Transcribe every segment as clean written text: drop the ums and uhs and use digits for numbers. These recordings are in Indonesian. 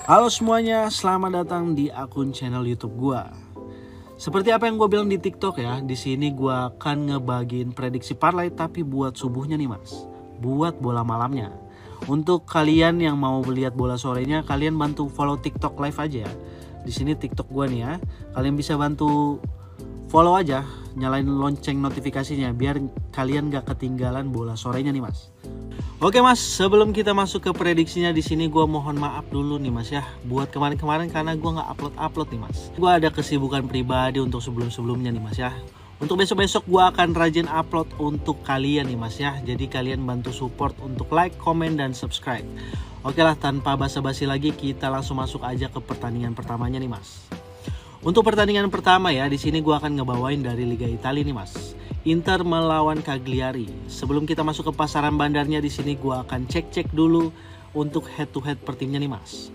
Halo semuanya, selamat datang di akun channel YouTube gua. Seperti apa yang gue bilang di TikTok ya, di sini gua akan ngebagiin prediksi parlay tapi buat subuhnya nih mas, buat bola malamnya. Untuk kalian yang mau lihat bola sorenya, kalian bantu follow TikTok live aja ya. Di sini TikTok gua nih ya, kalian bisa bantu follow aja, nyalain lonceng notifikasinya biar kalian gak ketinggalan bola sorenya nih mas. Oke mas, sebelum kita masuk ke prediksinya di sini gue mohon maaf dulu nih mas ya, buat kemarin-kemarin karena gue nggak upload nih mas. Gue ada kesibukan pribadi untuk sebelum-sebelumnya nih mas ya. Untuk besok-besok gue akan rajin upload untuk kalian nih mas ya. Jadi kalian bantu support untuk like, comment, dan subscribe. Oke lah, tanpa basa-basi lagi kita langsung masuk aja ke pertandingan pertamanya nih mas. Untuk pertandingan pertama ya, di sini gue akan ngebawain dari Liga Italia nih mas. Inter melawan Cagliari. Sebelum kita masuk ke pasaran bandarnya, di sini gue akan cek dulu untuk head to head per timnya nih mas.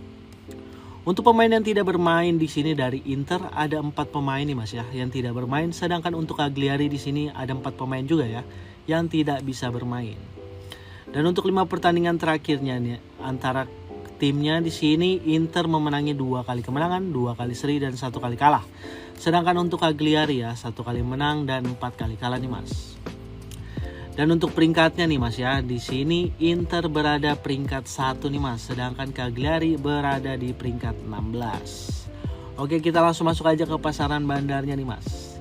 Untuk pemain yang tidak bermain di sini dari Inter ada 4 pemain nih mas ya yang tidak bermain, sedangkan untuk Cagliari di sini ada 4 pemain juga ya yang tidak bisa bermain. Dan untuk 5 pertandingan terakhirnya nih antara timnya di sini Inter memenangi 2 kali kemenangan, 2 kali seri, dan 1 kali kalah. Sedangkan untuk Cagliari ya 1 kali menang dan 4 kali kalah nih mas. Dan untuk peringkatnya nih mas ya, di sini Inter berada peringkat 1 nih mas, sedangkan Cagliari berada di peringkat 16. Oke, kita langsung masuk aja ke pasaran bandarnya nih mas.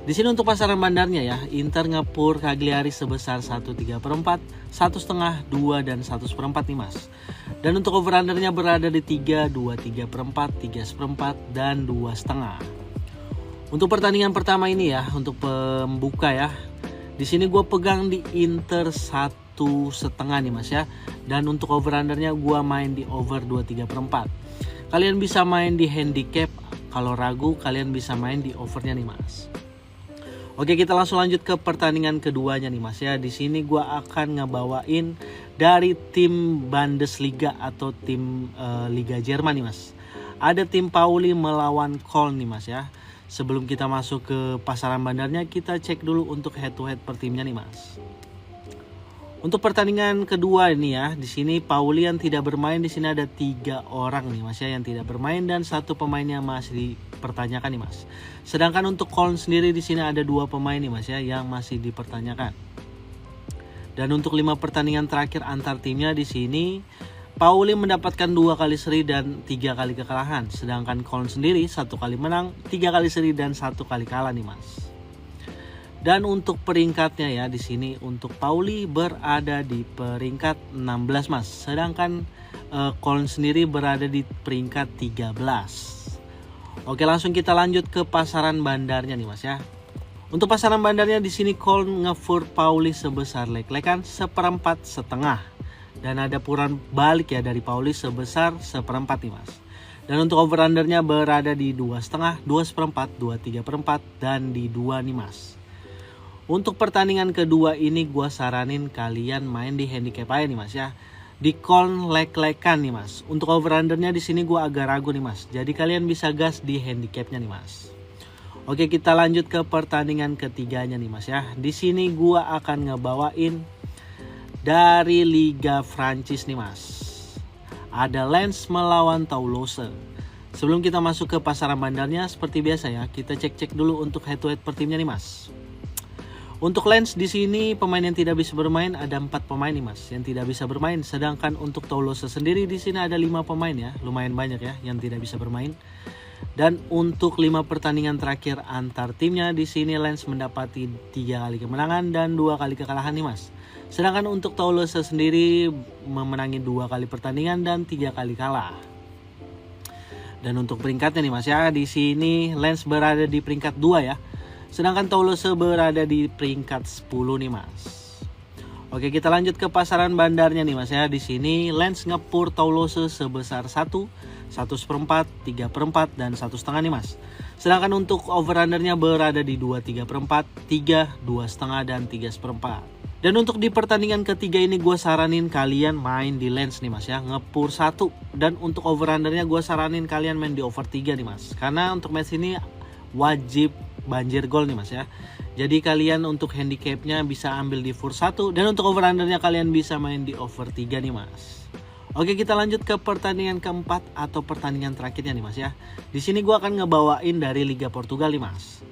Di sini untuk pasaran bandarnya ya, Inter ngepur Cagliari sebesar 1/3/4, 1,5, 2, dan 1/4 nih mas. Dan untuk over undernya berada di 3, 2/3/4, 3/4, dan 2,5. Untuk pertandingan pertama ini ya, untuk pembuka ya, di sini gue pegang di Inter 1,5 nih mas ya. Dan untuk over undernya gue main di over 2/3/4. Kalian bisa main di handicap, kalau ragu kalian bisa main di overnya nih mas. Oke, kita langsung lanjut ke pertandingan keduanya nih mas ya. Di sini gue akan ngebawain dari tim Bundesliga atau tim Liga Jerman nih mas. Ada tim Pauli melawan Köln nih mas ya. Sebelum kita masuk ke pasaran bandarnya, kita cek dulu untuk head to head per timnya nih mas. Untuk pertandingan kedua ini ya, di sini Pauli yang tidak bermain, di sini ada 3 orang nih mas ya yang tidak bermain, dan 1 pemainnya masih dipertanyakan nih mas. Sedangkan untuk Köln sendiri di sini ada 2 pemain nih mas ya yang masih dipertanyakan. Dan untuk 5 pertandingan terakhir antar timnya di sini Pauli mendapatkan 2 kali seri dan 3 kali kekalahan. Sedangkan Köln sendiri 1 kali menang, 3 kali seri, dan 1 kali kalah nih mas. Dan untuk peringkatnya ya, di sini untuk Pauli berada di peringkat 16 mas. Sedangkan Köln sendiri berada di peringkat 13. Oke, langsung kita lanjut ke pasaran bandarnya nih mas ya. Untuk pasaran bandarnya di sini Köln ngefur Pauli sebesar lek-lekan 1/4,5. Dan ada puran balik ya dari Pauli sebesar 1/4 nih mas. Dan untuk over undernya berada di 2,5, 2/4, 2/3/4, dan di 2 nih mas. Untuk pertandingan kedua ini gue saranin kalian main di handicap aja nih mas ya. Di Köln lek-lekan nih mas. Untuk over undernya di sini gue agak ragu nih mas. Jadi kalian bisa gas di handicapnya nih mas. Oke, kita lanjut ke pertandingan ketiganya nih mas ya. Di sini gue akan ngebawain dari Liga Prancis nih mas. Ada Lens melawan Toulouse. Sebelum kita masuk ke pasaran bandarnya, seperti biasa ya, kita cek dulu untuk head to head per timnya nih mas. Untuk Lens di sini pemain yang tidak bisa bermain ada 4 pemain nih mas yang tidak bisa bermain. Sedangkan untuk Toulouse sendiri di sini ada 5 pemain ya, lumayan banyak ya yang tidak bisa bermain. Dan untuk 5 pertandingan terakhir antar timnya di sini Lens mendapati 3 kali kemenangan dan 2 kali kekalahan nih mas. Sedangkan untuk Toulouse sendiri memenangi 2 kali pertandingan dan 3 kali kalah. Dan untuk peringkatnya nih mas ya, di sini Lens berada di peringkat 2 ya. Sedangkan Toulouse berada di peringkat 10 nih mas. Oke, kita lanjut ke pasaran bandarnya nih mas ya. Di sini Lens ngepur Toulouse sebesar 1, 1/4, 3/4, dan 1,5 nih mas. Sedangkan untuk over undernya berada di 2/3/4, 3, 2,5, dan 3/4. Dan untuk di pertandingan ketiga ini gue saranin kalian main di Lens nih mas ya, ngepur 1. Dan untuk over undernya gue saranin kalian main di over 3 nih mas. Karena untuk match ini wajib banjir gol nih mas ya. Jadi kalian untuk handicapnya bisa ambil di fur 1. Dan untuk over undernya kalian bisa main di over 3 nih mas. Oke, kita lanjut ke pertandingan keempat atau pertandingan terakhirnya nih Mas ya. Di sini gua akan ngebawain dari Liga Portugal nih Mas.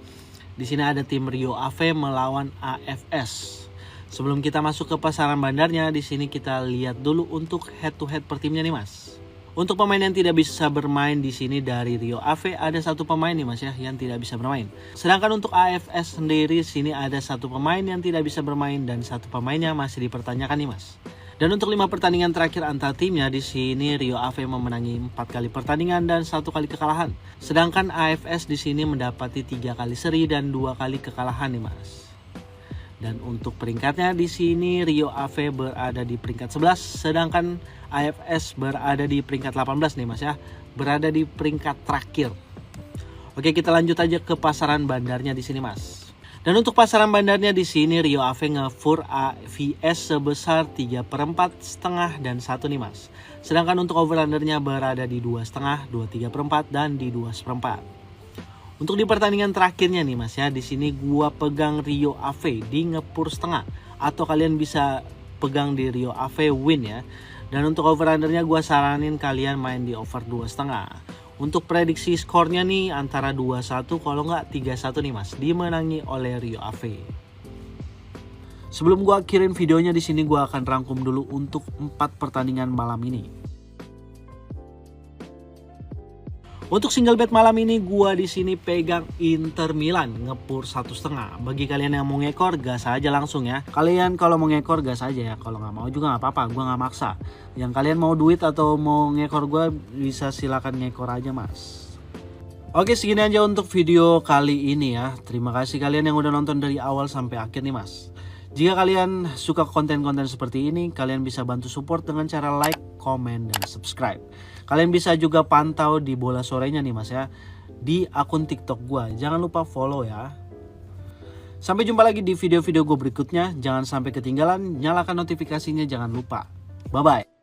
Di sini ada tim Rio Ave melawan AFS. Sebelum kita masuk ke pasaran bandarnya, di sini kita lihat dulu untuk head to head per timnya nih Mas. Untuk pemain yang tidak bisa bermain di sini dari Rio Ave ada satu pemain nih Mas ya yang tidak bisa bermain. Sedangkan untuk AFS sendiri sini ada satu pemain yang tidak bisa bermain dan satu pemainnya masih dipertanyakan nih Mas. Dan untuk 5 pertandingan terakhir antar timnya di sini Rio Ave memenangi 4 kali pertandingan dan 1 kali kekalahan. Sedangkan AFS di sini mendapati 3 kali seri dan 2 kali kekalahan nih Mas. Dan untuk peringkatnya di sini Rio Ave berada di peringkat 11, sedangkan AFS berada di peringkat 18 nih Mas ya, berada di peringkat terakhir. Oke, kita lanjut aja ke pasaran bandarnya di sini Mas. Dan untuk pasaran bandarnya di sini Rio Ave nge-fur AVS sebesar 3/4, setengah dan 1 nih Mas. Sedangkan untuk over-undernya berada di 2,5, 2/3/4 dan di 2/4. Untuk di pertandingan terakhirnya nih Mas ya, di sini gua pegang Rio Ave di ngepur setengah atau kalian bisa pegang di Rio Ave win ya. Dan untuk over-undernya gua saranin kalian main di over 2,5. Untuk prediksi skornya nih antara 2-1 kalau nggak 3-1 nih Mas, dimenangi oleh Rio Ave. Sebelum gua akhirin videonya di sini gua akan rangkum dulu untuk 4 pertandingan malam ini. Untuk single bet malam ini gua di sini pegang Inter Milan ngepur 1,5. Bagi kalian yang mau ngekor gas aja langsung ya. Kalian kalau mau ngekor gas aja ya. Kalau nggak mau juga nggak apa-apa, gua nggak maksa. Yang kalian mau duit atau mau ngekor gua bisa silakan ngekor aja Mas. Oke, segini aja untuk video kali ini ya. Terima kasih kalian yang udah nonton dari awal sampai akhir nih Mas. Jika kalian suka konten-konten seperti ini, kalian bisa bantu support dengan cara like, komen, dan subscribe. Kalian bisa juga pantau di bola sorenya nih Mas ya, di akun TikTok gua. Jangan lupa follow ya. Sampai jumpa lagi di video-video gue berikutnya. Jangan sampai ketinggalan, nyalakan notifikasinya jangan lupa. Bye-bye.